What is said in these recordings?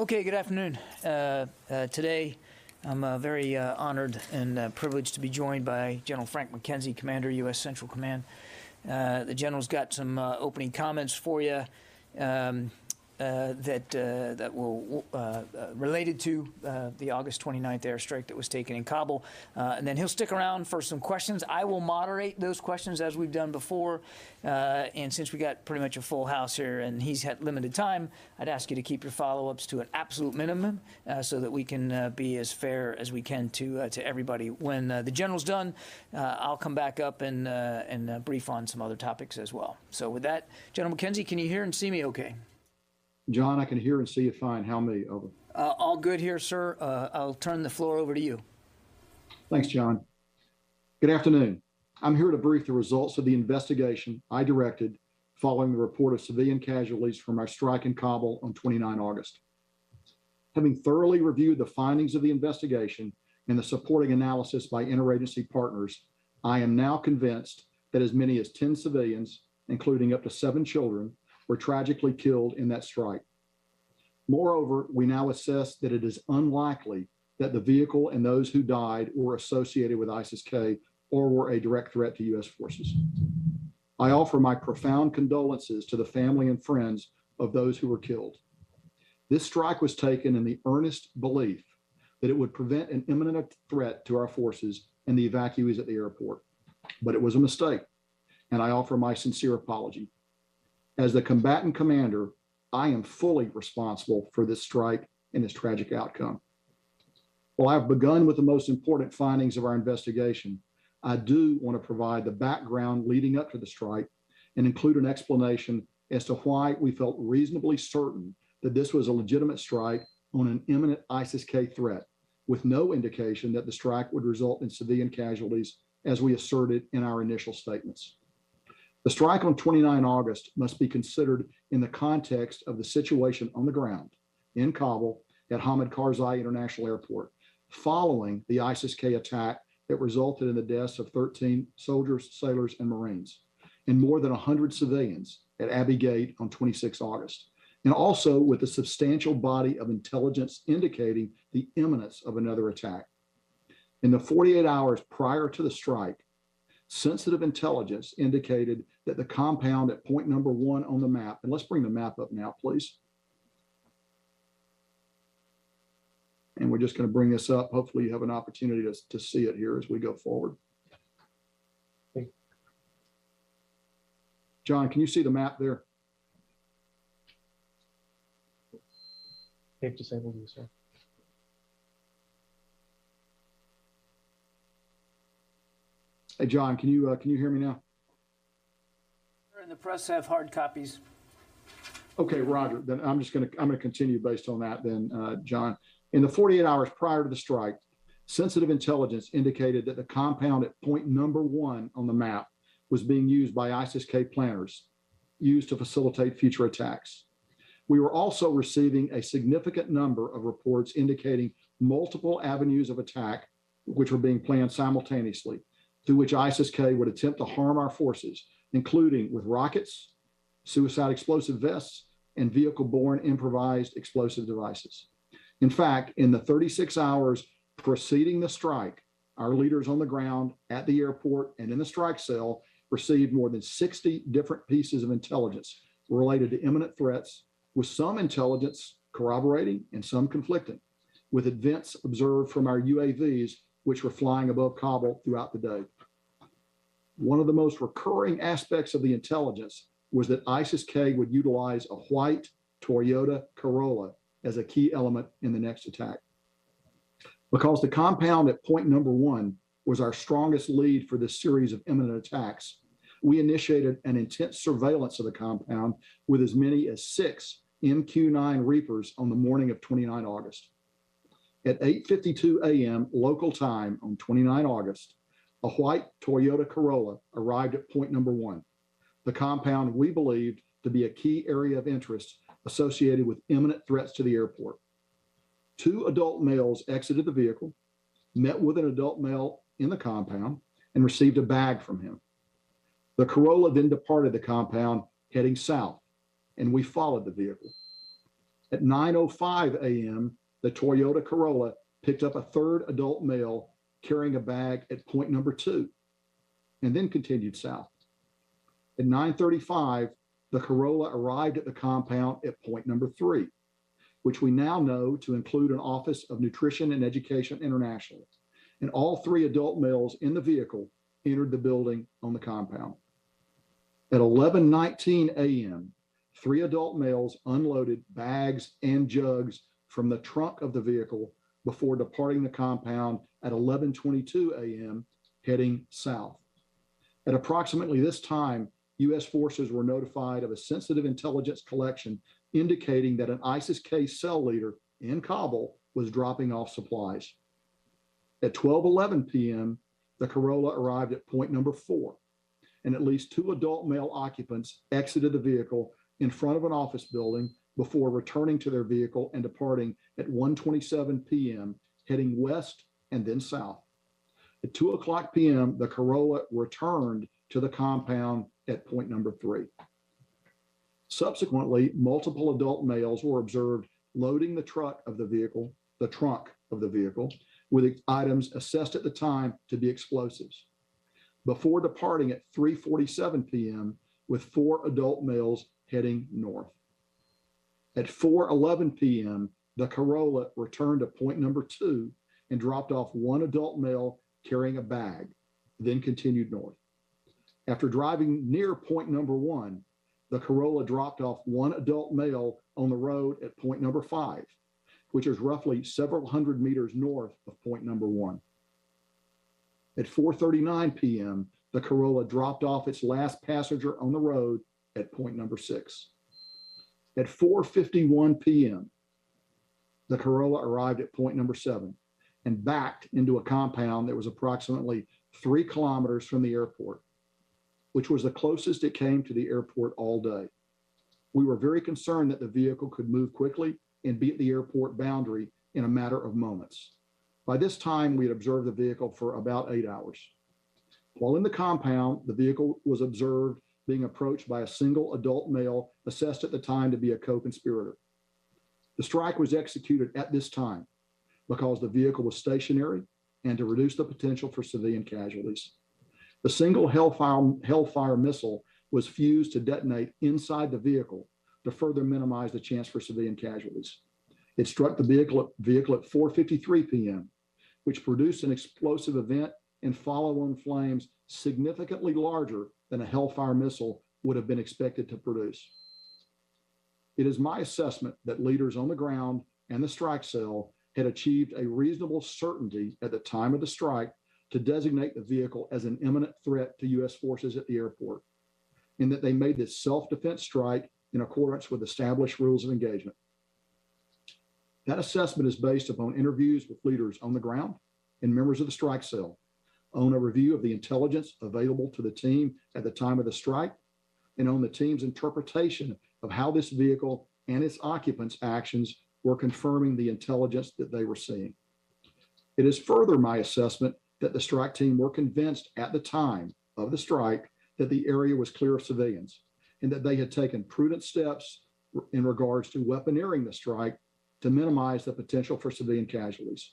Okay, good afternoon. Today, I'm very honored and privileged to be joined by General Frank McKenzie, Commander, U.S. Central Command. The General's got some opening comments for you that will related to the August 29th airstrike that was taken in Kabul, and then he'll stick around for some questions. I will moderate those questions as we've done before, and since we got pretty much a full house here and he's had limited time, I'd ask you to keep your follow-ups to an absolute minimum so that we can be as fair as we can to everybody. When the General's done, I'll come back up and brief on some other topics as well. So with that, General McKenzie, can you hear and see me okay? John, I can hear and see you fine. How me? Over. All good here, sir. I'll turn the floor over to you. Thanks, John. Good afternoon. I'm here to brief the results of the investigation I directed following the report of civilian casualties from our strike in Kabul on 29 August. Having thoroughly reviewed the findings of the investigation and the supporting analysis by interagency partners, I am now convinced that as many as 10 civilians, including up to 7 children, were tragically killed in that strike. Moreover, we now assess that it is unlikely that the vehicle and those who died were associated with ISIS-K or were a direct threat to U.S. forces. I offer my profound condolences to the family and friends of those who were killed. This strike was taken in the earnest belief that it would prevent an imminent threat to our forces and the evacuees at the airport. But it was a mistake, and I offer my sincere apology. As the combatant commander, I am fully responsible for this strike and its tragic outcome. While I've begun with the most important findings of our investigation, I do want to provide the background leading up to the strike and include an explanation as to why we felt reasonably certain that this was a legitimate strike on an imminent ISIS-K threat, with no indication that the strike would result in civilian casualties, as we asserted in our initial statements. The strike on 29 August must be considered in the context of the situation on the ground in Kabul at Hamid Karzai International Airport, following the ISIS-K attack that resulted in the deaths of 13 soldiers, sailors, and Marines, and more than 100 civilians at Abbey Gate on 26 August, and also with a substantial body of intelligence indicating the imminence of another attack. In the 48 hours prior to the strike, sensitive intelligence indicated that the compound at point number 1 on the map, and let's bring the map up now, please. And we're just going to bring this up. Hopefully you have an opportunity to see it here as we go forward. John, can you see the map there? They've disabled you, sir. Hey, John, can you hear me now? And the press have hard copies. Okay, Roger. Then I'm going to continue based on that. Then, John, in the 48 hours prior to the strike, sensitive intelligence indicated that the compound at point number 1 on the map was being used by ISIS-K planners, used to facilitate future attacks. We were also receiving a significant number of reports indicating multiple avenues of attack, which were being planned simultaneously, through which ISIS-K would attempt to harm our forces, including with rockets, suicide explosive vests, and vehicle-borne improvised explosive devices. In fact, in the 36 hours preceding the strike, our leaders on the ground, at the airport, and in the strike cell received more than 60 different pieces of intelligence related to imminent threats, with some intelligence corroborating and some conflicting, with events observed from our UAVs, which were flying above Kabul throughout the day. One of the most recurring aspects of the intelligence was that ISIS-K would utilize a white Toyota Corolla as a key element in the next attack. Because the compound at point number 1 was our strongest lead for this series of imminent attacks, we initiated an intense surveillance of the compound with as many as 6 MQ-9 Reapers on the morning of 29 August. At 8:52 a.m. local time on 29 August, a white Toyota Corolla arrived at point number 1, the compound we believed to be a key area of interest associated with imminent threats to the airport. 2 adult males exited the vehicle, met with an adult male in the compound, and received a bag from him. The Corolla then departed the compound heading south, and we followed the vehicle. At 9:05 a.m., the Toyota Corolla picked up a third adult male carrying a bag at point number 2 and then continued south. At 9:35, the Corolla arrived at the compound at point number 3, which we now know to include an Office of Nutrition and Education International. And all 3 adult males in the vehicle entered the building on the compound. At 11:19 a.m., 3 adult males unloaded bags and jugs from the trunk of the vehicle before departing the compound at 11:22 a.m., heading south. At approximately this time, U.S. forces were notified of a sensitive intelligence collection indicating that an ISIS-K cell leader in Kabul was dropping off supplies. At 12:11 p.m., the Corolla arrived at point number 4, and at least 2 adult male occupants exited the vehicle in front of an office building before returning to their vehicle and departing at 1:27 p.m., heading west and then south. At 2:00 p.m., the Corolla returned to the compound at point number 3. Subsequently, multiple adult males were observed loading the trunk of the vehicle with items assessed at the time to be explosives, before departing at 3:47 p.m. with 4 adult males heading north. At 4:11 p.m., the Corolla returned to point number 2 and dropped off 1 adult male carrying a bag, then continued north. After driving near point number 1, the Corolla dropped off 1 adult male on the road at point number 5, which is roughly several hundred meters north of point number 1. At 4:39 p.m., the Corolla dropped off its last passenger on the road at point number 6. At 4:51 p.m., the Corolla arrived at point number 7 and backed into a compound that was approximately 3 kilometers from the airport, which was the closest it came to the airport all day. We were very concerned that the vehicle could move quickly and beat the airport boundary in a matter of moments. By this time, we had observed the vehicle for about 8 hours. While in the compound, the vehicle was observed being approached by a single adult male assessed at the time to be a co-conspirator. The strike was executed at this time because the vehicle was stationary and to reduce the potential for civilian casualties. The single Hellfire missile was fused to detonate inside the vehicle to further minimize the chance for civilian casualties. It struck the vehicle at 4:53 p.m., which produced an explosive event and follow-on flames significantly larger than a Hellfire missile would have been expected to produce. It is my assessment that leaders on the ground and the strike cell had achieved a reasonable certainty at the time of the strike to designate the vehicle as an imminent threat to U.S. forces at the airport, and that they made this self-defense strike in accordance with established rules of engagement. That assessment is based upon interviews with leaders on the ground and members of the strike cell, on a review of the intelligence available to the team at the time of the strike, and on the team's interpretation of how this vehicle and its occupants' actions were confirming the intelligence that they were seeing. It is further my assessment that the strike team were convinced at the time of the strike that the area was clear of civilians and that they had taken prudent steps in regards to weaponeering the strike to minimize the potential for civilian casualties.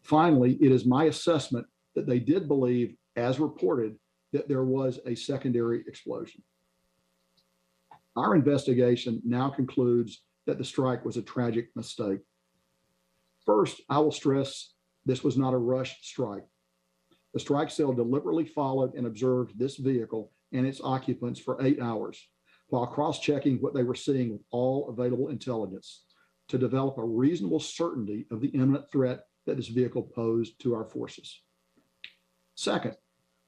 Finally, it is my assessment that they did believe, as reported, that there was a secondary explosion. Our investigation now concludes that the strike was a tragic mistake. First, I will stress this was not a rushed strike. The strike cell deliberately followed and observed this vehicle and its occupants for 8 hours while cross-checking what they were seeing with all available intelligence to develop a reasonable certainty of the imminent threat that this vehicle posed to our forces. Second,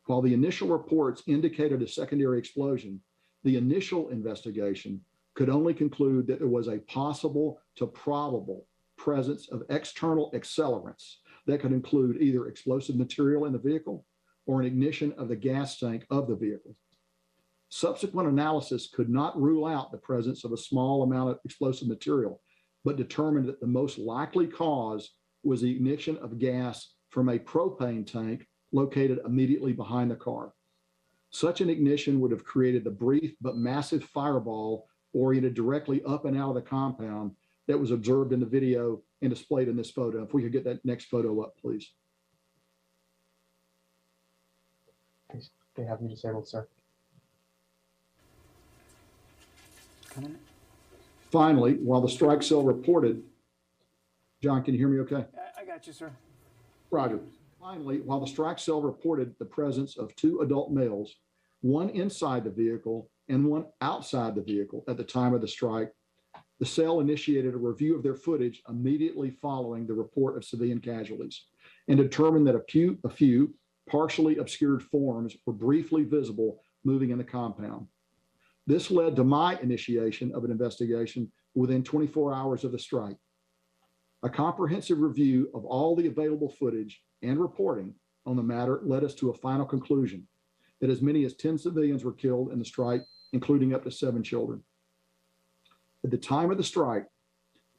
while the initial reports indicated a secondary explosion, the initial investigation could only conclude that there was a possible to probable presence of external accelerants that could include either explosive material in the vehicle or an ignition of the gas tank of the vehicle. Subsequent analysis could not rule out the presence of a small amount of explosive material, but determined that the most likely cause was the ignition of gas from a propane tank located immediately behind the car. Such an ignition would have created the brief but massive fireball oriented directly up and out of the compound that was observed in the video and displayed in this photo. If we could get that next photo up, please. They have you disabled, sir. Finally, while the strike cell reported, John, can you hear me okay? I got you, sir. Roger. Finally, while the strike cell reported the presence of 2 adult males, one inside the vehicle and one outside the vehicle at the time of the strike, the cell initiated a review of their footage immediately following the report of civilian casualties and determined that a few partially obscured forms were briefly visible moving in the compound. This led to my initiation of an investigation within 24 hours of the strike. A comprehensive review of all the available footage and reporting on the matter led us to a final conclusion that as many as 10 civilians were killed in the strike, including up to 7 children. At the time of the strike,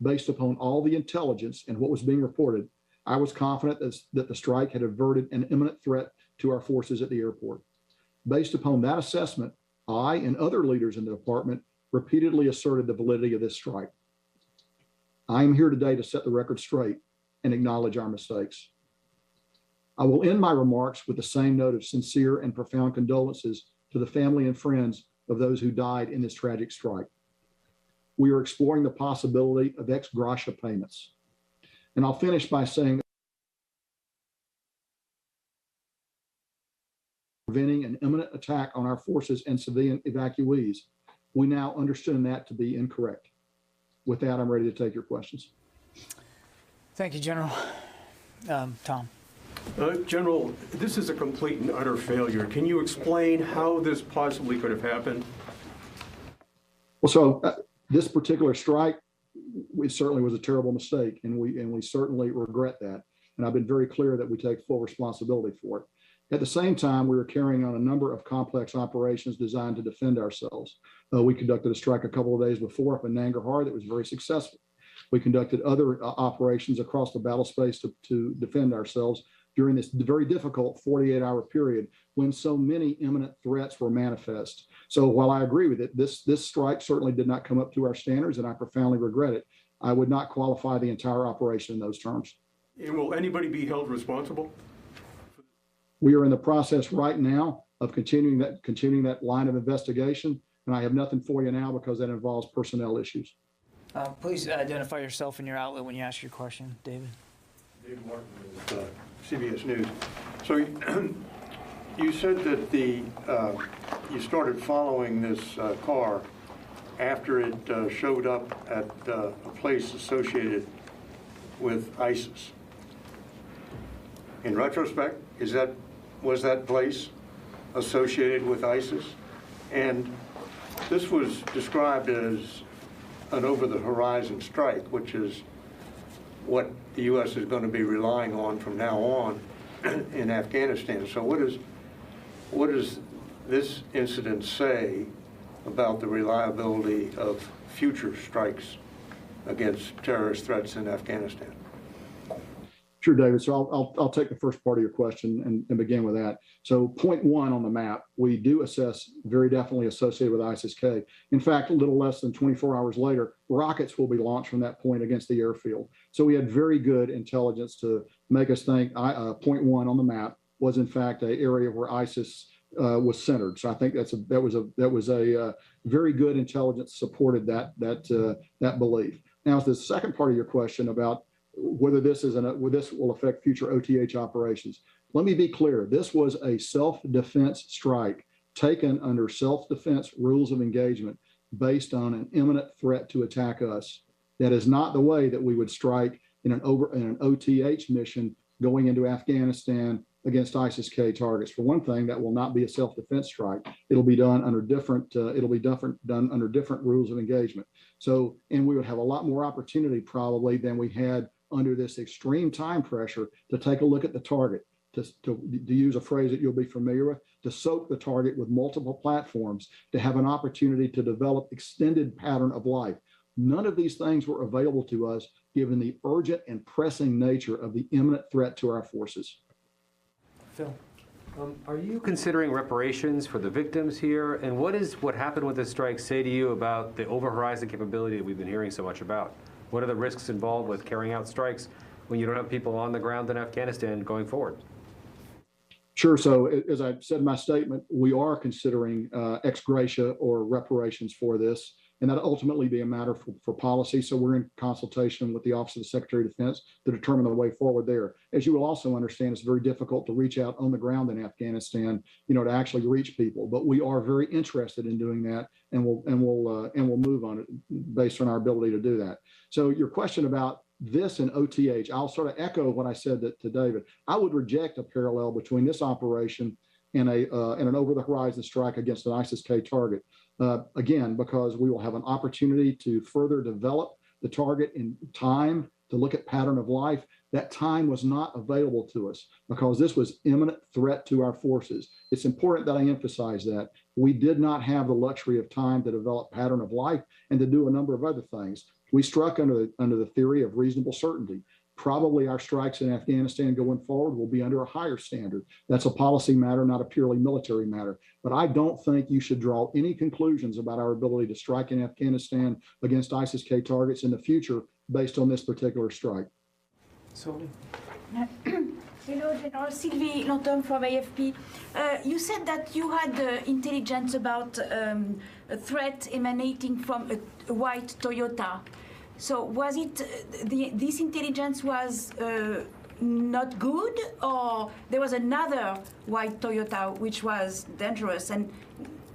based upon all the intelligence and what was being reported, I was confident that the strike had averted an imminent threat to our forces at the airport. Based upon that assessment, I and other leaders in the department repeatedly asserted the validity of this strike. I am here today to set the record straight and acknowledge our mistakes. I will end my remarks with the same note of sincere and profound condolences to the family and friends of those who died in this tragic strike. We are exploring the possibility of ex gratia payments. And I'll finish by saying preventing an imminent attack on our forces and civilian evacuees. We now understand that to be incorrect. With that, I'm ready to take your questions. Thank you, General. Tom. General, this is a complete and utter failure. Can you explain how this possibly could have happened? Well, so this particular strike, it certainly was a terrible mistake, and we certainly regret that. And I've been very clear that we take full responsibility for it. At the same time, we were carrying on a number of complex operations designed to defend ourselves. We conducted a strike a couple of days before up in Nangarhar that was very successful. We conducted other operations across the battle space to defend ourselves during this very difficult 48-hour period when so many imminent threats were manifest. So while I agree with it, this strike certainly did not come up to our standards, and I profoundly regret it. I would not qualify the entire operation in those terms. And will anybody be held responsible? We are in the process right now of continuing that line of investigation, and I have nothing for you now because that involves personnel issues. Please identify yourself and your outlet when you ask your question, David. David Martin with CBS News. So you said that you started following this car after it showed up at a place associated with ISIS. In retrospect, was that place associated with ISIS? And this was described as an over-the-horizon strike, which is what the U.S. is going to be relying on from now on in Afghanistan. So what does this incident say about the reliability of future strikes against terrorist threats in Afghanistan? Sure, David. So I'll take the first part of your question and begin with that. So point 1 on the map, we do assess very definitely associated with ISIS-K. In fact, a little less than 24 hours later, rockets will be launched from that point against the airfield. So we had very good intelligence to make us think point 1 on the map was in fact an area where ISIS was centered. So I think that was a very good intelligence supported that belief. Now, the second part of your question about whether this will affect future OTH operations. Let me be clear. This was a self-defense strike taken under self-defense rules of engagement based on an imminent threat to attack us. That is not the way that we would strike in an OTH mission going into Afghanistan against ISIS-K targets. For one thing, that will not be a self-defense strike. It'll be done under different rules of engagement. So, and we would have a lot more opportunity probably than we had under this extreme time pressure to take a look at the target, to use a phrase that you'll be familiar with, to soak the target with multiple platforms, to have an opportunity to develop extended pattern of life. None of these things were available to us given the urgent and pressing nature of the imminent threat to our forces. Phil. Are you considering reparations for the victims here? And what happened with the strike say to you about the over-horizon capability that we've been hearing so much about? What are the risks involved with carrying out strikes when you don't have people on the ground in Afghanistan going forward? Sure. So as I said in my statement, we are considering ex gratia or reparations for this, and that ultimately be a matter for policy. So we're in consultation with the Office of the Secretary of Defense to determine the way forward there. As you will also understand, it's very difficult to reach out on the ground in Afghanistan, to actually reach people. But we are very interested in doing that, and we'll move on it based on our ability to do that. So your question about this and OTH, I'll sort of echo what I said to David. I would reject a parallel between this operation and an over-the-horizon strike against an ISIS-K target. Again, because we will have an opportunity to further develop the target in time, to look at pattern of life. That time was not available to us because this was imminent threat to our forces. It's important that I emphasize that. We did not have the luxury of time to develop pattern of life and to do a number of other things. We struck under the theory of reasonable certainty. Probably our strikes in Afghanistan going forward will be under a higher standard. That's a policy matter, not a purely military matter. But I don't think you should draw any conclusions about our ability to strike in Afghanistan against ISIS-K targets in the future based on this particular strike. Sylvie? Hello, General. Sylvie Lantom from AFP. You said that you had intelligence about a threat emanating from a white Toyota. So was it this intelligence was not good, or there was another white Toyota which was dangerous and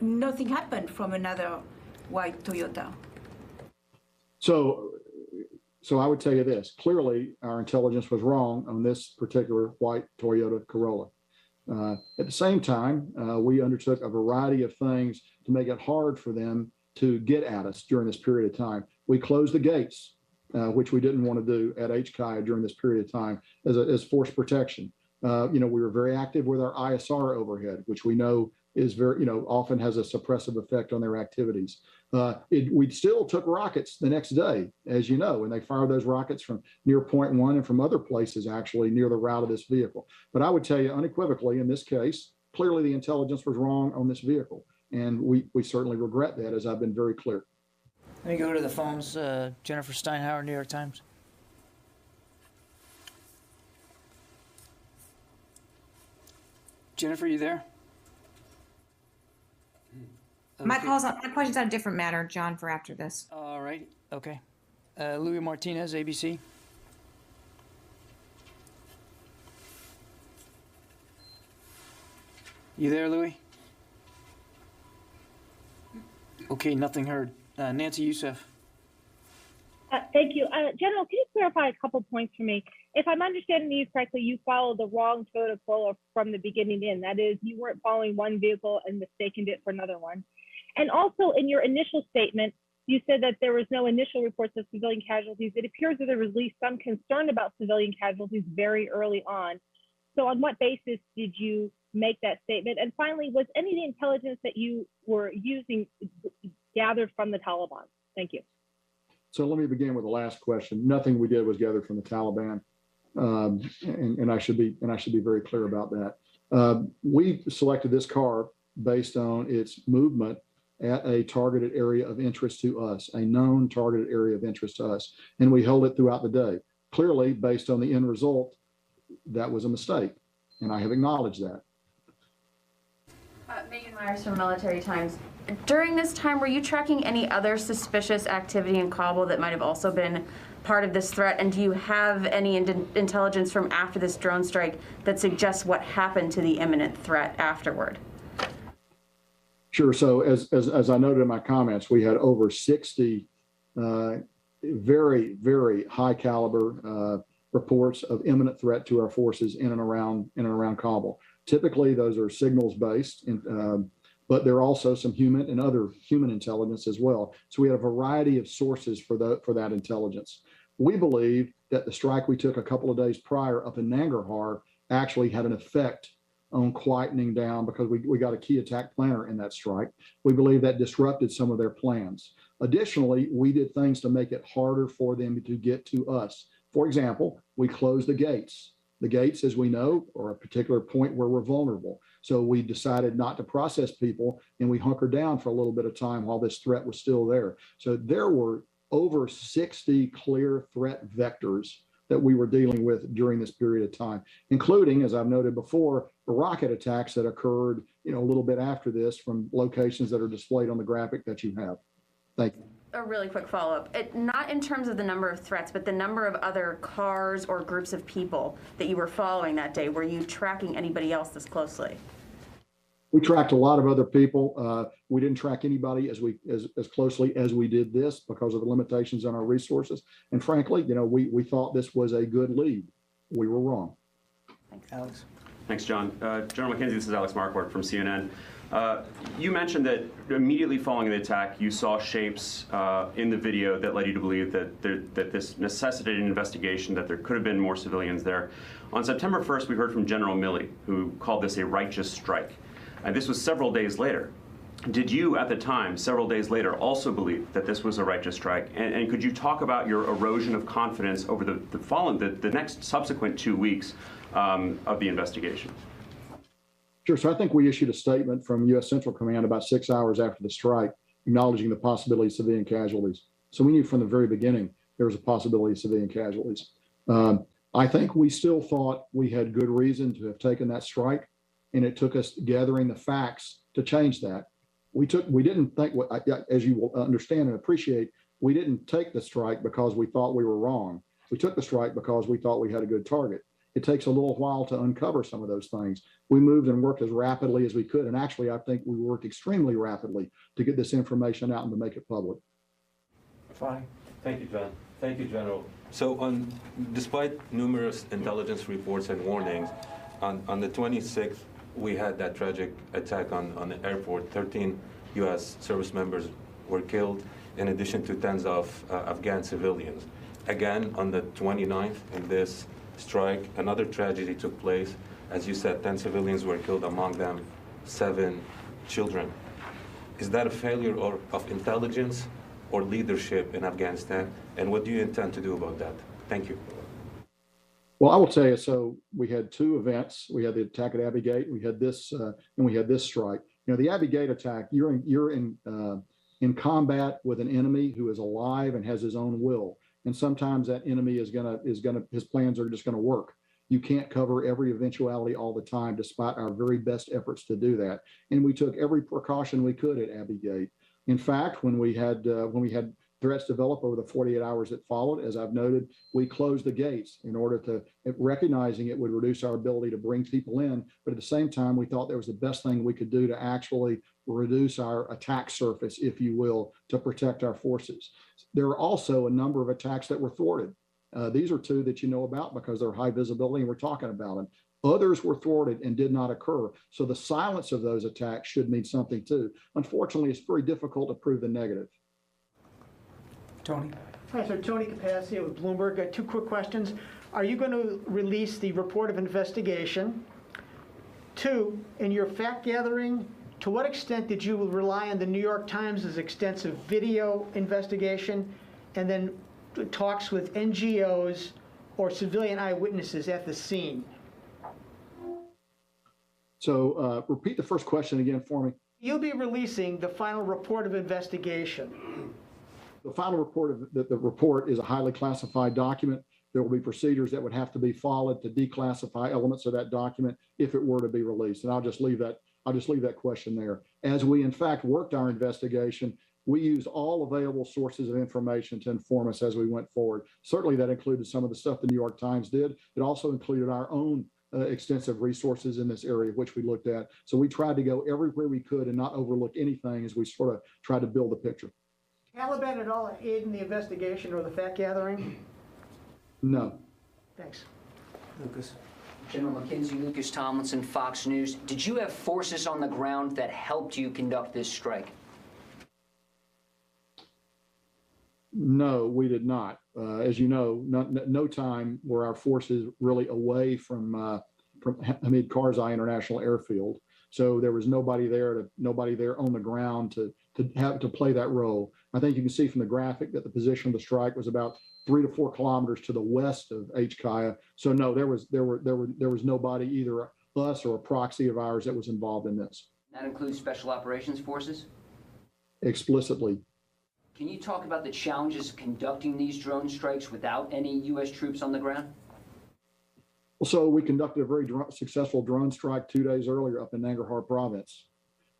nothing happened from another white Toyota? So I would tell you this. Clearly, our intelligence was wrong on this particular white Toyota Corolla. At the same time, we undertook a variety of things to make it hard for them to get at us during this period of time. We closed the gates, which we didn't want to do at HKIA during this period of time as force protection. We were very active with our ISR overhead, which we know is very, often has a suppressive effect on their activities. We still took rockets the next day, as you know, and they fired those rockets from near Point One and from other places actually near the route of this vehicle. But I would tell you unequivocally in this case, clearly the intelligence was wrong on this vehicle. And we certainly regret that, as I've been very clear. Let me go to the phones. Jennifer Steinhauer, New York Times. Jennifer, you there? My question's on a different matter, John, for after this. All right. Okay. Louis Martinez, ABC. You there, Louis? Okay, nothing heard. Nancy Youssef. Thank you. General, can you clarify a couple points for me? If I'm understanding you correctly, you followed the wrong Toyota Corolla from the beginning in. That is, you weren't following one vehicle and mistaken it for another one. And also in your initial statement, you said that there was no initial reports of civilian casualties. It appears that there was at least some concern about civilian casualties very early on. So on what basis did you make that statement? And finally, was any of the intelligence that you were using gathered from the Taliban? Thank you. So let me begin with the last question. Nothing we did was gathered from the Taliban, and I should be very clear about that. We selected this car based on its movement at a targeted area of interest to us, a known targeted area of interest to us, and we held it throughout the day. Clearly, based on the end result, that was a mistake, and I have acknowledged that. Megan Myers from Military Times. During this time, were you tracking any other suspicious activity in Kabul that might have also been part of this threat? And do you have any intelligence from after this drone strike that suggests what happened to the imminent threat afterward? Sure. So as I noted in my comments, we had over 60 very, very high caliber reports of imminent threat to our forces in and around Kabul. Typically, those are signals based, but there are also some human and other human intelligence as well. So we had a variety of sources for that intelligence. We believe that the strike we took a couple of days prior up in Nangarhar actually had an effect on quietening down because we got a key attack planner in that strike. We believe that disrupted some of their plans. Additionally, we did things to make it harder for them to get to us. For example, we closed the gates. The gates, as we know, are a particular point where we're vulnerable. So we decided not to process people, and we hunkered down for a little bit of time while this threat was still there. So there were over 60 clear threat vectors that we were dealing with during this period of time, including, as I've noted before, the rocket attacks that occurred, a little bit after this from locations that are displayed on the graphic that you have. Thank you. A really quick follow-up. Not in terms of the number of threats, but the number of other cars or groups of people that you were following that day. Were you tracking anybody else this closely? We tracked a lot of other people. We didn't track anybody as closely as we did this because of the limitations on our resources. And frankly, we thought this was a good lead. We were wrong. Thanks. Alex. Thanks, John. General McKenzie, this is Alex Marquardt from CNN. You mentioned that immediately following the attack, you saw shapes in the video that led you to believe that this necessitated an investigation, that there could have been more civilians there. On September 1st, we heard from General Milley, who called this a righteous strike. And this was several days later. Did you, at the time, several days later, also believe that this was a righteous strike? And could you talk about your erosion of confidence over the next subsequent 2 weeks of the investigation? Sure. So I think we issued a statement from U.S. Central Command about 6 hours after the strike, acknowledging the possibility of civilian casualties. So we knew from the very beginning there was a possibility of civilian casualties. I think we still thought we had good reason to have taken that strike, and it took us gathering the facts to change that. We didn't think, as you will understand and appreciate, we didn't take the strike because we thought we were wrong. We took the strike because we thought we had a good target. It takes a little while to uncover some of those things. We moved and worked as rapidly as we could. And actually, I think we worked extremely rapidly to get this information out and to make it public. Fine. Thank you, John. Thank you, General. So despite numerous intelligence reports and warnings, on the 26th, we had that tragic attack on the airport. 13 U.S. service members were killed, in addition to tens of Afghan civilians. Again, on the 29th, in this strike, another tragedy took place. As you said, 10 civilians were killed, among them 7 children. Is that a failure of intelligence or leadership in Afghanistan? And what do you intend to do about that? Thank you. Well, I will tell you, so we had 2 events. We had the attack at Abbey Gate, we had this, and we had this strike. The Abbey Gate attack, you're in combat with an enemy who is alive and has his own will. And sometimes that enemy his plans are just gonna work. You can't cover every eventuality all the time, despite our very best efforts to do that. And we took every precaution we could at Abbey Gate. In fact, when we had threats develop over the 48 hours that followed, as I've noted, we closed the gates in order to, recognizing it would reduce our ability to bring people in. But at the same time, we thought that was the best thing we could do to actually reduce our attack surface, if you will, to protect our forces. There are also a number of attacks that were thwarted. These are 2 that you know about because they're high visibility and we're talking about them. Others were thwarted and did not occur. So the silence of those attacks should mean something too. Unfortunately, it's very difficult to prove the negative. Tony. Hi, sir. Tony Capaccio with Bloomberg. 2 quick questions. Are you going to release the report of investigation? 2, in your fact gathering, to what extent did you rely on the New York Times' extensive video investigation and then talks with NGOs or civilian eyewitnesses at the scene? So repeat the first question again for me. You'll be releasing the final report of investigation. The final report the report is a highly classified document. There will be procedures that would have to be followed to declassify elements of that document if it were to be released. And I'll just leave that question there. As we in fact worked our investigation, we used all available sources of information to inform us as we went forward. Certainly that included some of the stuff the New York Times did. It also included our own extensive resources in this area, which we looked at. So we tried to go everywhere we could and not overlook anything as we sort of tried to build the picture. Taliban at all aid in the investigation or the fact gathering? No. Thanks. Lucas. General McKenzie, Lucas Tomlinson, Fox News. Did you have forces on the ground that helped you conduct this strike? No, we did not. As you know, no time were our forces really away from Hamid Karzai International Airfield. So there was nobody there on the ground to have to play that role. I think you can see from the graphic that the position of the strike was about 3 to 4 kilometers to the west of HKIA. So no, there was nobody, either us or a proxy of ours, that was involved in this. That includes Special Operations Forces? Explicitly. Can you talk about the challenges of conducting these drone strikes without any U.S. troops on the ground? Well, so we conducted a very successful drone strike 2 days earlier up in Nangarhar province.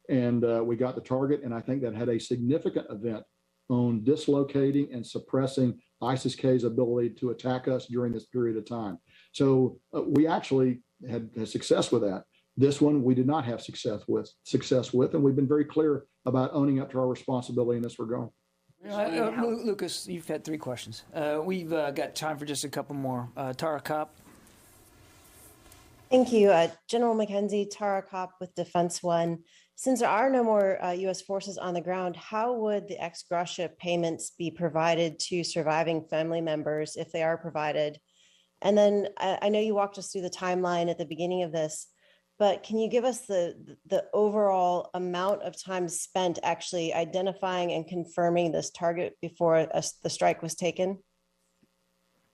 And we got the target, and I think that had a significant event on dislocating and suppressing ISIS-K's ability to attack us during this period of time. So we actually had success with that. This one we did not have success with, and we've been very clear about owning up to our responsibility in this regard. Lucas, you've had 3 questions. We've got time for just a couple more. Tara Kopp. Thank you. General McKenzie, Tara Kopp with Defense One. Since there are no more U.S. forces on the ground, how would the ex gratia payments be provided to surviving family members if they are provided? And then I know you walked us through the timeline at the beginning of this, but can you give us the overall amount of time spent actually identifying and confirming this target before the strike was taken?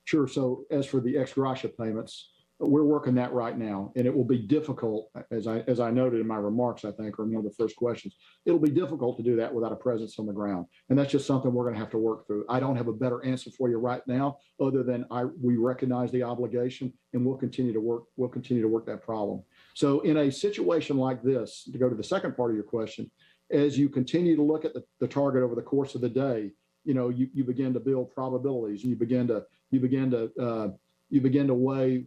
Sure. So as for the ex gratia payments, we're working that right now, and it will be difficult, as I noted in my remarks, I think, or in one of the first questions, it'll be difficult to do that without a presence on the ground. And that's just something we're going to have to work through. I don't have a better answer for you right now, other than we recognize the obligation, and we'll continue to work that problem. So in a situation like this, to go to the second part of your question, as you continue to look at the target over the course of the day, you begin to build probabilities, and you begin to weigh,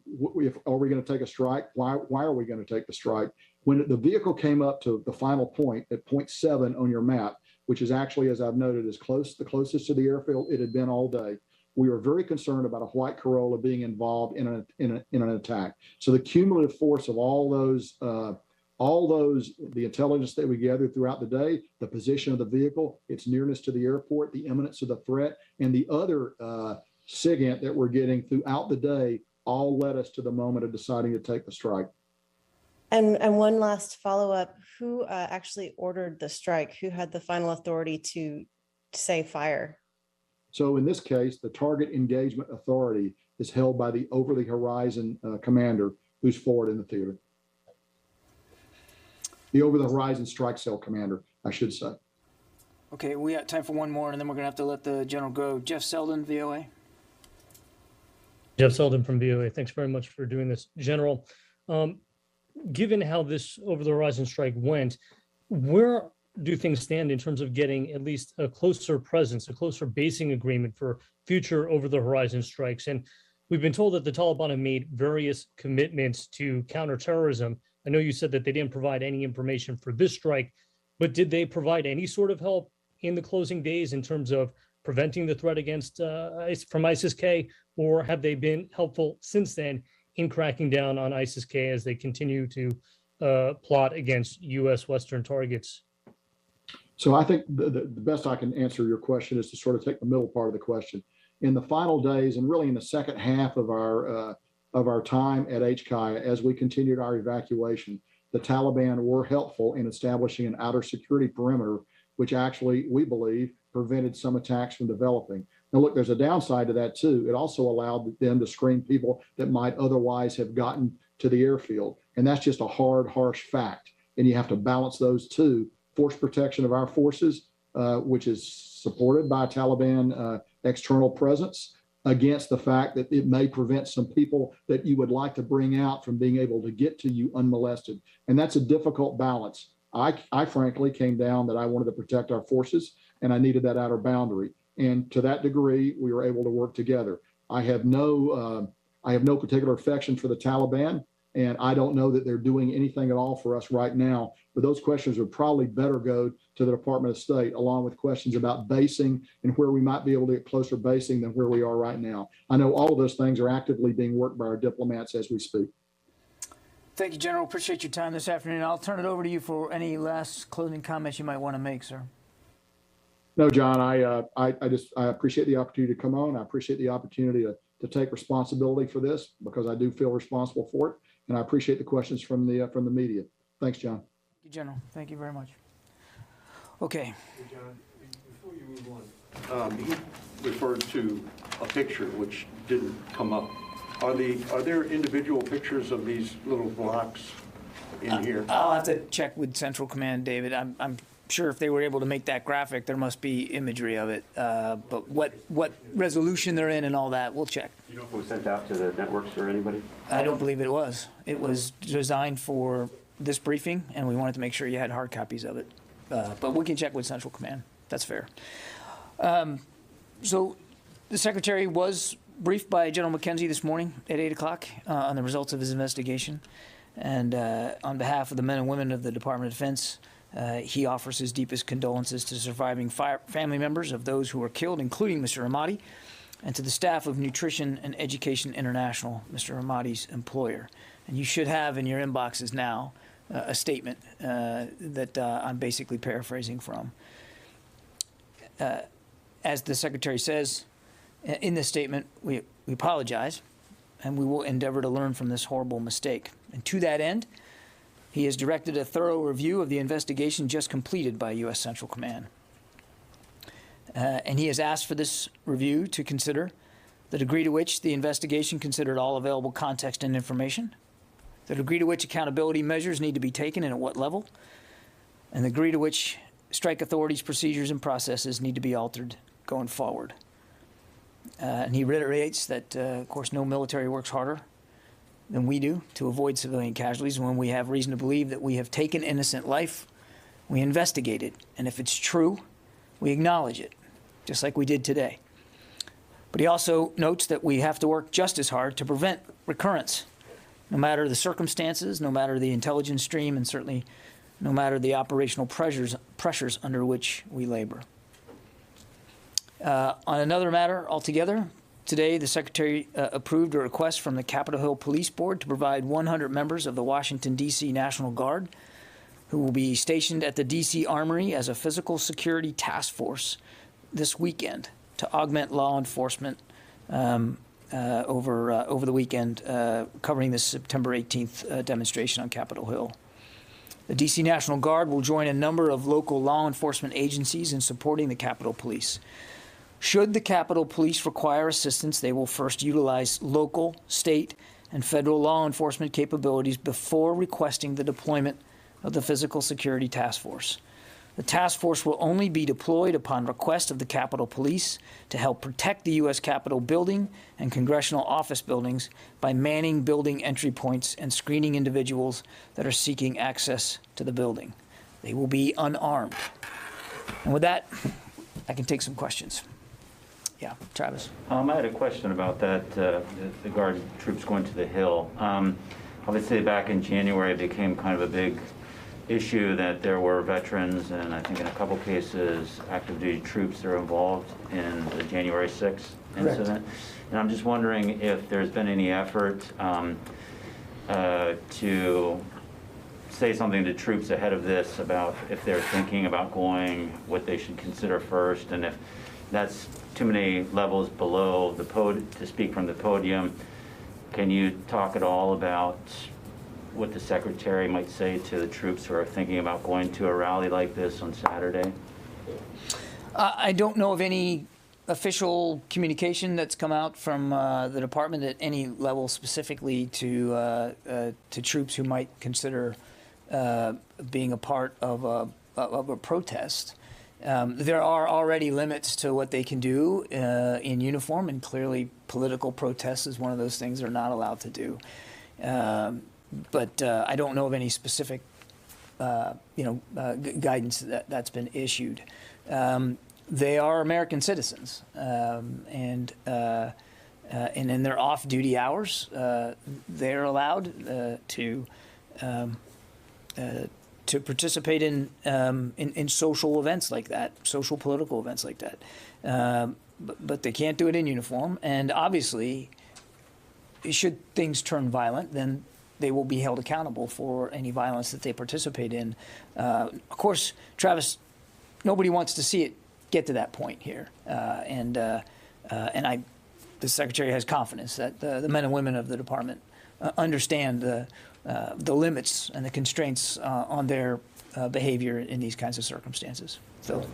are we going to take a strike? Why are we going to take the strike? When the vehicle came up to the final point at point 7 on your map, which is actually, as I've noted, the closest to the airfield it had been all day, we were very concerned about a white Corolla being involved in an attack. So the cumulative force of all those, the intelligence that we gathered throughout the day, the position of the vehicle, its nearness to the airport, the imminence of the threat, and the other SIGINT that we're getting throughout the day all led us to the moment of deciding to take the strike. And one last follow-up, who actually ordered the strike? Who had the final authority to say fire? So in this case, the target engagement authority is held by the over-the-horizon commander who's forward in the theater. The over-the-horizon strike cell commander, I should say. Okay, we got time for one more, and then we're going to have to let the general go. Jeff Selden, VOA. Jeff Selden from VOA. Thanks very much for doing this. General, given how this over-the-horizon strike went, where do things stand in terms of getting at least a closer presence, a closer basing agreement for future over-the-horizon strikes? And we've been told that the Taliban have made various commitments to counterterrorism. I know you said that they didn't provide any information for this strike, but did they provide any sort of help in the closing days in terms of preventing the threat against from ISIS-K, or have they been helpful since then in cracking down on ISIS-K as they continue to plot against U.S. Western targets? So I think the best I can answer your question is to sort of take the middle part of the question. In the final days, and really in the second half of our time at HKIA, as we continued our evacuation, the Taliban were helpful in establishing an outer security perimeter, which actually, we believe, prevented some attacks from developing. Now, look, there's a downside to that, too. It also allowed them to screen people that might otherwise have gotten to the airfield. And that's just a hard, harsh fact. And you have to balance those two. Force protection of our forces, which is supported by Taliban external presence, against the fact that it may prevent some people that you would like to bring out from being able to get to you unmolested. And that's a difficult balance. I frankly came down that I wanted to protect our forces, and I needed that outer boundary. And to that degree, we were able to work together. I have no particular affection for the Taliban, and I don't know that they're doing anything at all for us right now. But those questions would probably better go to the Department of State, along with questions about basing and where we might be able to get closer basing than where we are right now. I know all of those things are actively being worked by our diplomats as we speak. Thank you, General. Appreciate your time this afternoon. I'll turn it over to you for any last closing comments you might want to make, sir. No, John, I appreciate the opportunity to come on. I appreciate the opportunity to take responsibility for this, because I do feel responsible for it. And I appreciate the questions from the media. Thanks, John. Thank you, General. Thank you very much. Okay. Hey, John, before you move on, he referred to a picture which didn't come up. Are there individual pictures of these little blocks in here? I'll have to check with Central Command, David. I'm sure if they were able to make that graphic, there must be imagery of it. But what resolution they're in and all that, we'll check. You know if it was sent out to the networks or anybody? I don't believe it was. It was designed for this briefing, and we wanted to make sure you had hard copies of it. But we can check with Central Command. That's fair. So the Secretary was briefed by General McKenzie this morning at 8 o'clock on the results of his investigation. And on behalf of the men and women of the Department of Defense, he offers his deepest condolences to surviving family members of those who were killed, including Mr. Ahmadi, and to the staff of Nutrition and Education International, Mr. Ahmadi's employer. And you should have in your inboxes now a statement that I'm basically paraphrasing from. As the Secretary says in this statement, we apologize, and we will endeavor to learn from this horrible mistake. And to that end, he has directed a thorough review of the investigation just completed by U.S. Central Command. And he has asked for this review to consider the degree to which the investigation considered all available context and information, the degree to which accountability measures need to be taken and at what level, and the degree to which strike authorities' procedures and processes need to be altered going forward. And he reiterates that, of course, no military works harder than we do to avoid civilian casualties. When we have reason to believe that we have taken innocent life, we investigate it. And if it's true, we acknowledge it, just like we did today. But he also notes that we have to work just as hard to prevent recurrence, no matter the circumstances, no matter the intelligence stream, and certainly no matter the operational pressures under which we labor. On another matter altogether, today the Secretary approved a request from the Capitol Hill Police Board to provide 100 members of the Washington, D.C. National Guard who will be stationed at the D.C. Armory as a physical security task force this weekend to augment law enforcement over the weekend, covering the September 18th demonstration on Capitol Hill. The D.C. National Guard will join a number of local law enforcement agencies in supporting the Capitol Police. Should the Capitol Police require assistance, they will first utilize local, state, and federal law enforcement capabilities before requesting the deployment of the Physical Security Task Force. The task force will only be deployed upon request of the Capitol Police to help protect the U.S. Capitol building and congressional office buildings by manning building entry points and screening individuals that are seeking access to the building. They will be unarmed. And with that, I can take some questions. Yeah, Travis. I had a question about that, the Guard troops going to the Hill. Obviously, back in January, it became kind of a big issue that there were veterans and I think in a couple cases active duty troops that are involved in the January 6th incident. Correct. And I'm just wondering if there's been any effort to say something to troops ahead of this about if they're thinking about going, what they should consider first, and if that's too many levels below the podium to speak from the podium. Can you talk at all about what the Secretary might say to the troops who are thinking about going to a rally like this on Saturday? I don't know of any official communication that's come out from the department at any level specifically to troops who might consider being a part of a protest. There are already limits to what they can do in uniform, and clearly political protest is one of those things they're not allowed to do. But I don't know of any specific, guidance that's been issued. They are American citizens, and in their off-duty hours, they're allowed to participate in social events like that, social political events like that. But they can't do it in uniform, and obviously, should things turn violent, then they will be held accountable for any violence that they participate in. Of course, Travis, nobody wants to see it get to that point here, and the Secretary has confidence that the men and women of the department understand the limits and the constraints on their behavior in these kinds of circumstances. So,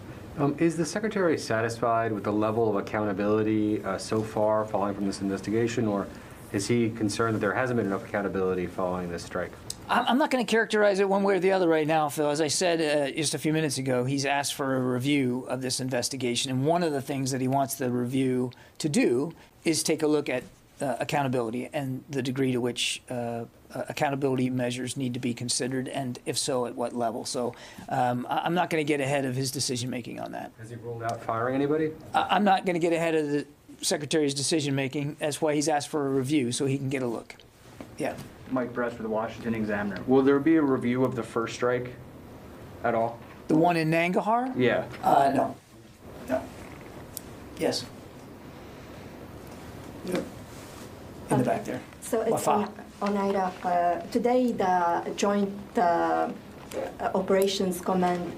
is the Secretary satisfied with the level of accountability so far following from this investigation, or is he concerned that there hasn't been enough accountability following this strike? I'm not going to characterize it one way or the other right now, Phil. As I said just a few minutes ago, he's asked for a review of this investigation. And one of the things that he wants the review to do is take a look at accountability and the degree to which accountability measures need to be considered, and if so, at what level. So I'm not going to get ahead of his decision-making on that. Has he ruled out firing anybody? I'm not going to get ahead of the Secretary's decision-making. That's why he's asked for a review, so he can get a look. Yeah. Mike Brett for the Washington Examiner. Will there be a review of the first strike at all? The one in Nangarhar? Yeah. No. No. Yes. Yep. In the back there. So it's on Iraq. Today, the Joint Operations Command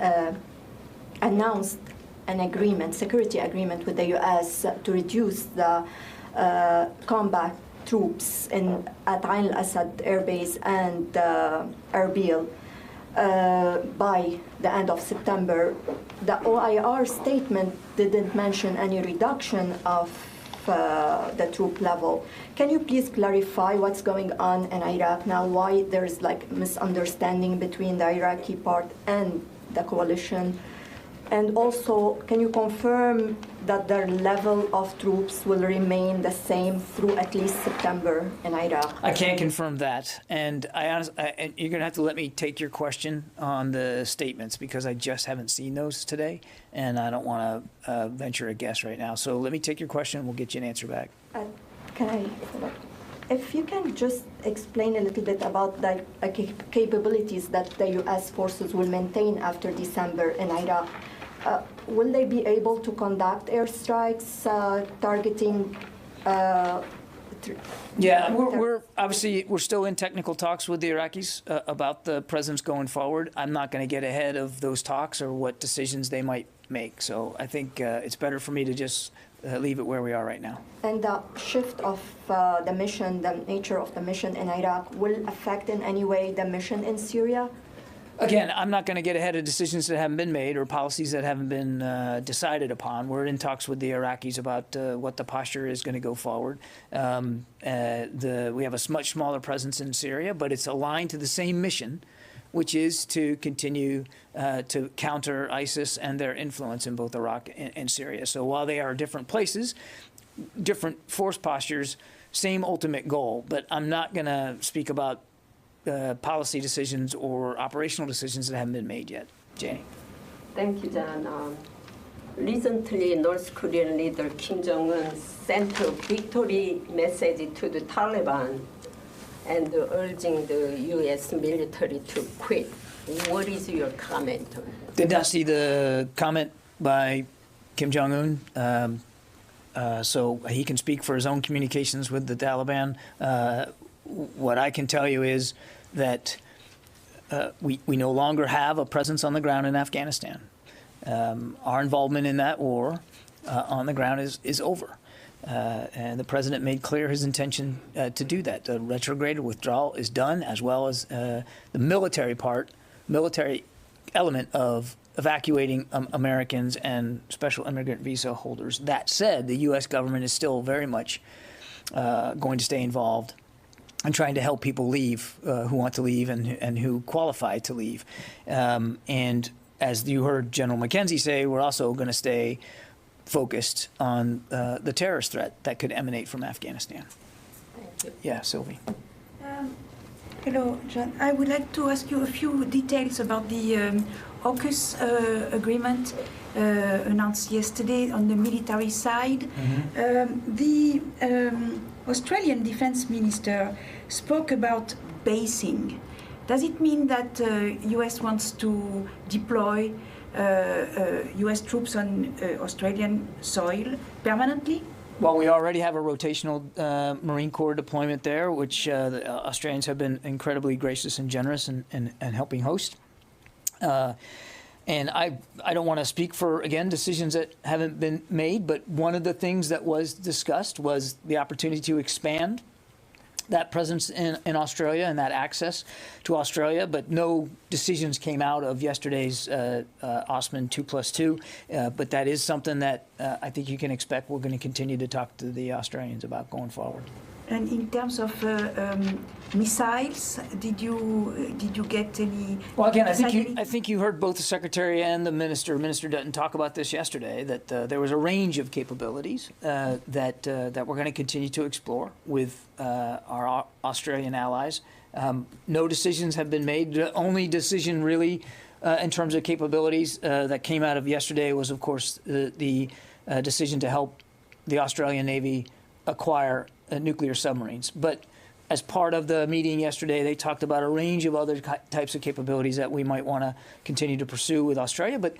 announced an agreement, security agreement with the U.S. to reduce the combat troops at Ain al-Assad Air Base and Erbil by the end of September. The OIR statement didn't mention any reduction of the troop level. Can you please clarify what's going on in Iraq now? Why there's like misunderstanding between the Iraqi part and the coalition? And also, can you confirm that their level of troops will remain the same through at least September in Iraq? I can't confirm that, and and you're going to have to let me take your question on the statements because I just haven't seen those today, and I don't want to venture a guess right now. So let me take your question, and we'll get you an answer back. If you can just explain a little bit about the capabilities that the U.S. forces will maintain after December in Iraq. Will they be able to conduct airstrikes targeting? Yeah, we're obviously still in technical talks with the Iraqis about the presence going forward. I'm not going to get ahead of those talks or what decisions they might make. So I think it's better for me to just leave it where we are right now. And the shift of the mission, the nature of the mission in Iraq, will affect in any way the mission in Syria? Again, I'm not going to get ahead of decisions that haven't been made or policies that haven't been decided upon. We're in talks with the Iraqis about what the posture is going to go forward. We have a much smaller presence in Syria, but it's aligned to the same mission, which is to continue to counter ISIS and their influence in both Iraq and Syria. So while they are different places, different force postures, same ultimate goal. But I'm not going to speak about policy decisions or operational decisions that haven't been made yet. Janie. Thank you, John. Recently, North Korean leader Kim Jong-un sent a victory message to the Taliban and urging the U.S. military to quit. What is your comment on that? Did not see the comment by Kim Jong-un, so he can speak for his own communications with the Taliban. What I can tell you is that we no longer have a presence on the ground in Afghanistan. Our involvement in that war on the ground is over. And the president made clear his intention to do that. The retrograded withdrawal is done, as well as the military element of evacuating Americans and special immigrant visa holders. That said, the U.S. government is still very much going to stay involved and trying to help people leave who want to leave and who qualify to leave. And as you heard General McKenzie say, we're also going to stay focused on the terrorist threat that could emanate from Afghanistan. Thank you. Yeah, Sylvie. Hello, John. I would like to ask you a few details about the AUKUS agreement announced yesterday on the military side. The Australian Defence Minister spoke about basing. Does it mean that US wants to deploy US troops on Australian soil permanently? Well, we already have a rotational Marine Corps deployment there, which the Australians have been incredibly gracious and generous in helping host. And I don't want to speak for, again, decisions that haven't been made, but one of the things that was discussed was the opportunity to expand that presence in Australia and that access to Australia, but no decisions came out of yesterday's Osman 2+2. But that is something that I think you can expect we're going to continue to talk to the Australians about going forward. And in terms of missiles, did you get any? Well, again, I think you heard both the Secretary and the Minister Dutton talk about this yesterday. That there was a range of capabilities that we're going to continue to explore with our Australian allies. No decisions have been made. The only decision really in terms of capabilities that came out of yesterday was, of course, the decision to help the Australian Navy acquire nuclear submarines. But as part of the meeting yesterday, they talked about a range of other types of capabilities that we might want to continue to pursue with Australia. But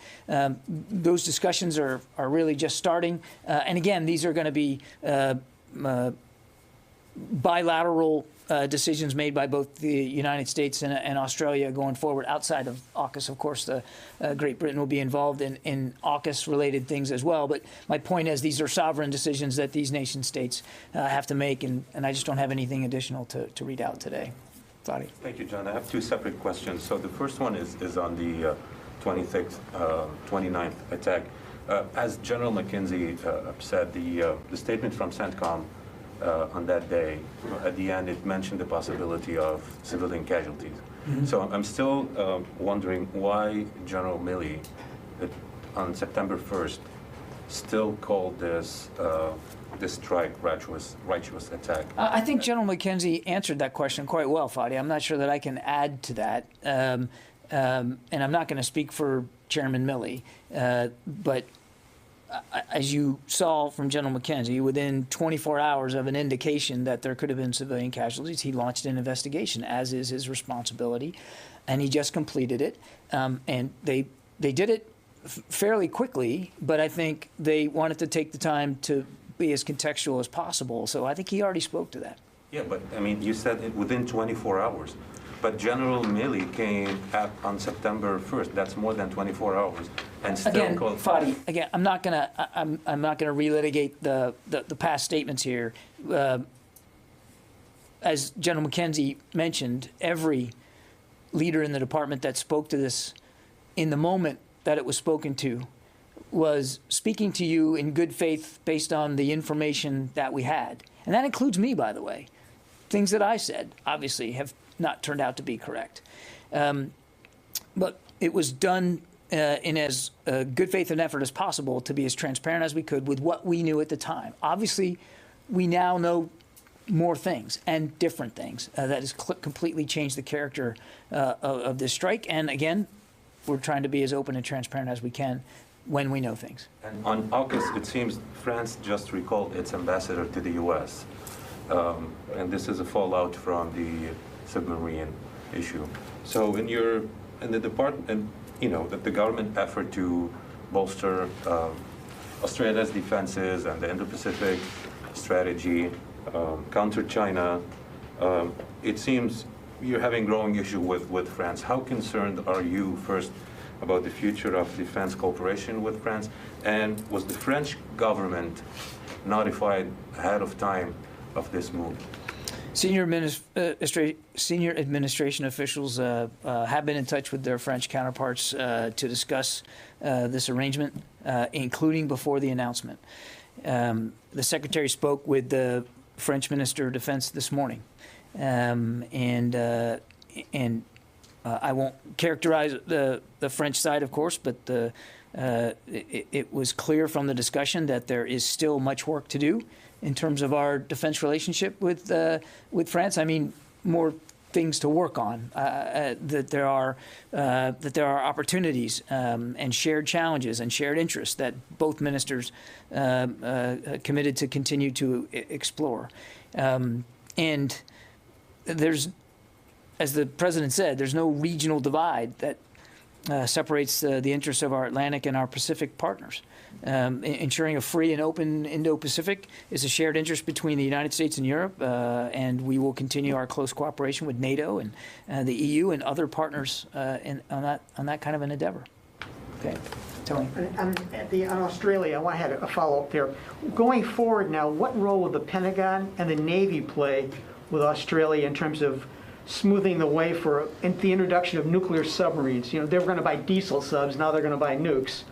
those discussions are really just starting. And again, these are going to be bilateral decisions made by both the United States and Australia going forward. Outside of AUKUS, of course, Great Britain will be involved in AUKUS-related things as well. But my point is these are sovereign decisions that these nation-states have to make, and I just don't have anything additional to read out today. Fadi. Thank you, John. I have two separate questions. So the first one is on the 29th attack. As General McKenzie said, the statement from CENTCOM on that day, at the end, it mentioned the possibility of civilian casualties. Mm-hmm. So I'm still wondering why General Milley, on September 1st, still called this strike righteous attack. I think General McKenzie answered that question quite well, Fadi. I'm not sure that I can add to that. And I'm not going to speak for Chairman Milley, but as you saw from General McKenzie, within 24 hours of an indication that there could have been civilian casualties, he launched an investigation, as is his responsibility, and he just completed it. And they did it fairly quickly, but I think they wanted to take the time to be as contextual as possible. So I think he already spoke to that. Yeah, but I mean, you said it within 24 hours. But General Milley came on September 1st. That's more than 24 hours, and still again, called. Fadi, again, I'm not gonna relitigate the past statements here. As General McKenzie mentioned, every leader in the department that spoke to this, in the moment that it was spoken to, was speaking to you in good faith based on the information that we had, and that includes me, by the way. Things that I said, obviously, have not turned out to be correct. But it was done in as good faith and effort as possible to be as transparent as we could with what we knew at the time. Obviously, we now know more things and different things that has completely changed the character of this strike. And again, we're trying to be as open and transparent as we can when we know things. And on AUKUS, it seems France just recalled its ambassador to the U.S. And this is a fallout from the submarine issue. So in the department, and the government effort to bolster Australia's defenses and the Indo-Pacific strategy, counter China, it seems you're having growing issue with France. How concerned are you, first, about the future of defense cooperation with France? And was the French government notified ahead of time of this move? Senior administration officials have been in touch with their French counterparts to discuss this arrangement, including before the announcement. The Secretary spoke with the French Minister of Defense this morning, and I won't characterize the French side, of course, but it was clear from the discussion that there is still much work to do in terms of our defense relationship with France. I mean, more things to work on. That there are opportunities and shared challenges and shared interests that both ministers committed to continue to explore. And there's, as the president said, there's no regional divide that separates the interests of our Atlantic and our Pacific partners. Ensuring a free and open Indo-Pacific is a shared interest between the United States and Europe, and we will continue our close cooperation with NATO and the EU and other partners on that kind of an endeavor. Okay, Tony. On Australia, I want to have a follow-up there. Going forward now, what role will the Pentagon and the Navy play with Australia in terms of smoothing the way for the introduction of nuclear submarines? They were going to buy diesel subs, now they're going to buy nukes.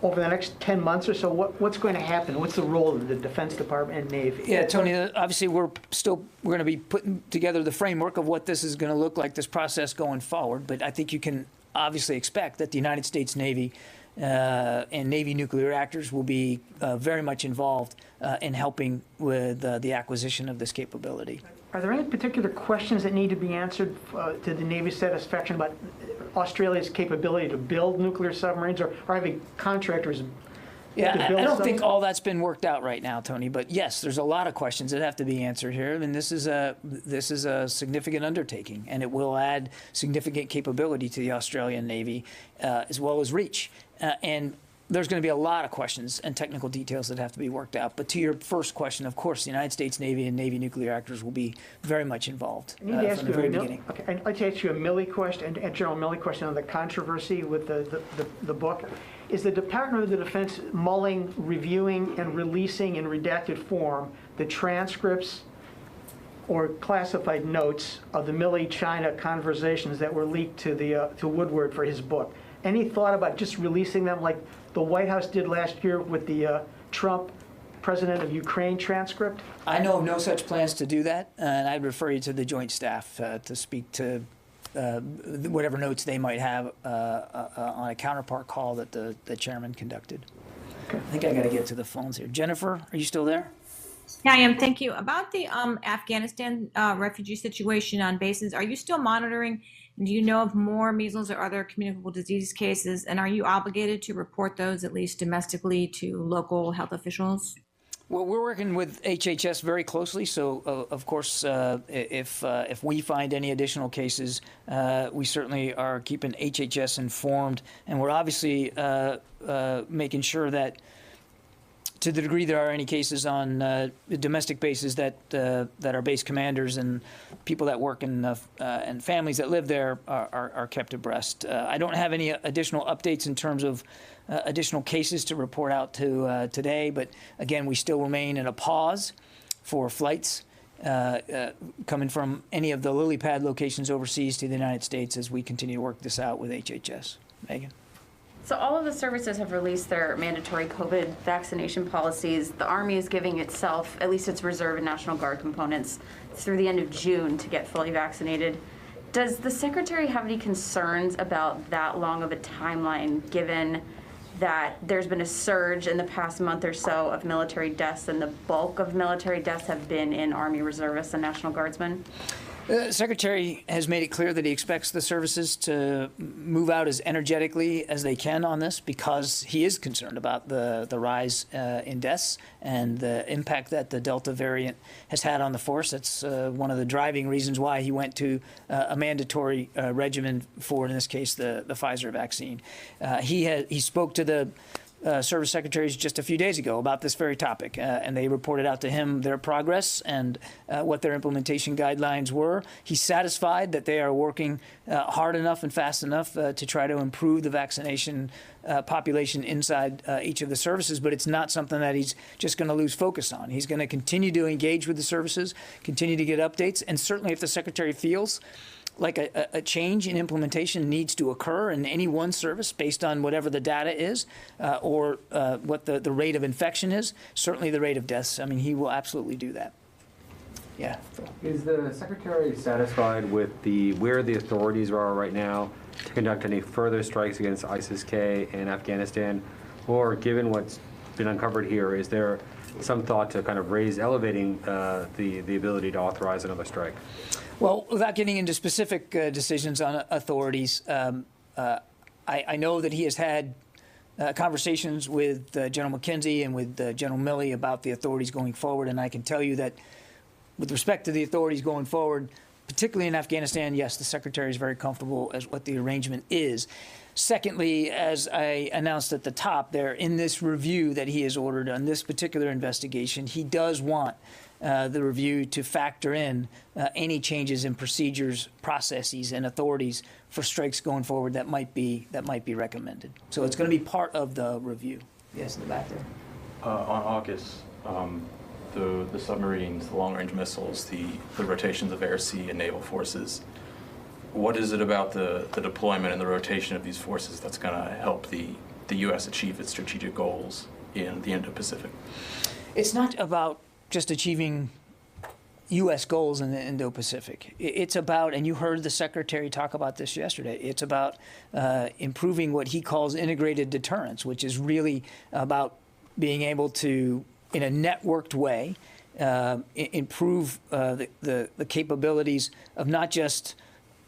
over the next 10 months or so, what's going to happen? What's the role of the Defense Department and Navy? Yeah, Tony, obviously we're going to be putting together the framework of what this is going to look like, this process going forward. But I think you can obviously expect that the United States Navy and Navy nuclear reactors will be very much involved in helping with the acquisition of this capability. Are there any particular questions that need to be answered to the Navy's satisfaction about Australia's capability to build nuclear submarines or having contractors Yeah, to build I don't some? think all that's been worked out right now, Tony. But yes, there's a lot of questions that have to be answered here. I mean, this is a significant undertaking, and it will add significant capability to the Australian Navy, as well as reach. And there's going to be a lot of questions and technical details that have to be worked out. But to your first question, of course, the United States Navy and Navy nuclear reactors will be very much involved I need to ask from you the very beginning. Okay, I'd like to ask you a Milley question, a General Milley question on the controversy with the book. Is the Department of the Defense mulling, reviewing, and releasing in redacted form the transcripts or classified notes of the Milley-China conversations that were leaked to Woodward for his book? Any thought about just releasing them like the White House did last year with the Trump President of Ukraine transcript? I know of no such plans to do that, and I'd refer you to the Joint Staff to speak to whatever notes they might have on a counterpart call that the chairman conducted. Okay. I think I got to get to the phones here. Jennifer, are you still there? Yeah, I am. Thank you. About the Afghanistan refugee situation on bases, are you still monitoring? Do you know of more measles or other communicable disease cases? And are you obligated to report those, at least domestically, to local health officials? Well, we're working with HHS very closely. So, of course, if we find any additional cases, we certainly are keeping HHS informed. And we're obviously making sure that, to the degree there are any cases on domestic bases, that our base commanders and people that work in and families that live there are kept abreast. I don't have any additional updates in terms of additional cases to report out to today, but again, we still remain in a pause for flights coming from any of the lily pad locations overseas to the United States as we continue to work this out with HHS. Megan? So all of the services have released their mandatory COVID vaccination policies. The Army is giving itself, at least its Reserve and National Guard components, through the end of June to get fully vaccinated. Does the Secretary have any concerns about that long of a timeline, given that there's been a surge in the past month or so of military deaths, and the bulk of military deaths have been in Army reservists and National Guardsmen? The Secretary has made it clear that he expects the services to move out as energetically as they can on this, because he is concerned about the rise in deaths and the impact that the Delta variant has had on the force. That's one of the driving reasons why he went to a mandatory regimen for, in this case, the Pfizer vaccine. He spoke to the service secretaries just a few days ago about this very topic, and they reported out to him their progress and what their implementation guidelines were. He's satisfied that they are working hard enough and fast enough to try to improve the vaccination population inside each of the services, but it's not something that he's just going to lose focus on. He's going to continue to engage with the services, continue to get updates, and certainly if the Secretary feels like a change in implementation needs to occur in any one service based on whatever the data is or what the rate of infection is, certainly the rate of deaths. I mean, he will absolutely do that. Yeah. Is the Secretary satisfied with where the authorities are right now to conduct any further strikes against ISIS-K in Afghanistan? Or given what's been uncovered here, is there some thought to kind of elevating the ability to authorize another strike? Well, without getting into specific decisions on authorities, I know that he has had conversations with General McKenzie and with General Milley about the authorities going forward, and I can tell you that with respect to the authorities going forward, particularly in Afghanistan, yes, the Secretary is very comfortable as what the arrangement is. Secondly, as I announced at the top there, in this review that he has ordered on this particular investigation, he does want the review to factor in any changes in procedures, processes, and authorities for strikes going forward that might be recommended. So it's going to be part of the review. Yes, in the back there. On AUKUS, the submarines, the long-range missiles, the rotations of air, sea, and naval forces. What is it about the deployment and the rotation of these forces that's going to help the the U.S. achieve its strategic goals in the Indo-Pacific? It's not about just achieving U.S. goals in the Indo-Pacific. It's about, and you heard the Secretary talk about this yesterday, it's about improving what he calls integrated deterrence, which is really about being able to, in a networked way, improve the capabilities of not just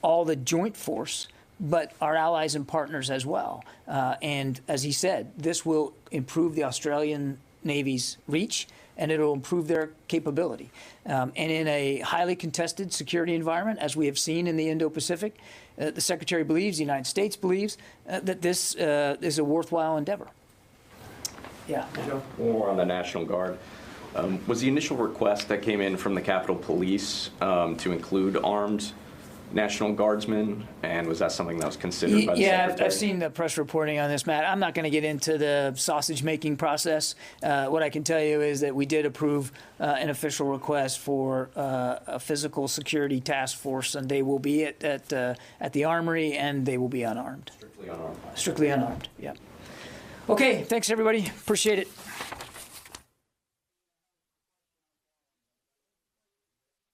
all the joint force, but our allies and partners as well. And as he said, this will improve the Australian Navy's reach, and it'll improve their capability. And in a highly contested security environment, as we have seen in the Indo-Pacific, the Secretary believes, the United States believes, that this is a worthwhile endeavor. Yeah, Joe? More on the National Guard. Was the initial request that came in from the Capitol Police to include armed National Guardsmen, and was that something that was considered by the Secretary? I've seen the press reporting on this, Matt. I'm not going to get into the sausage-making process. What I can tell you is that we did approve an official request for a physical security task force, and they will be at the Armory, and they will be unarmed. Strictly unarmed. Strictly unarmed, yeah. Okay, thanks, everybody. Appreciate it.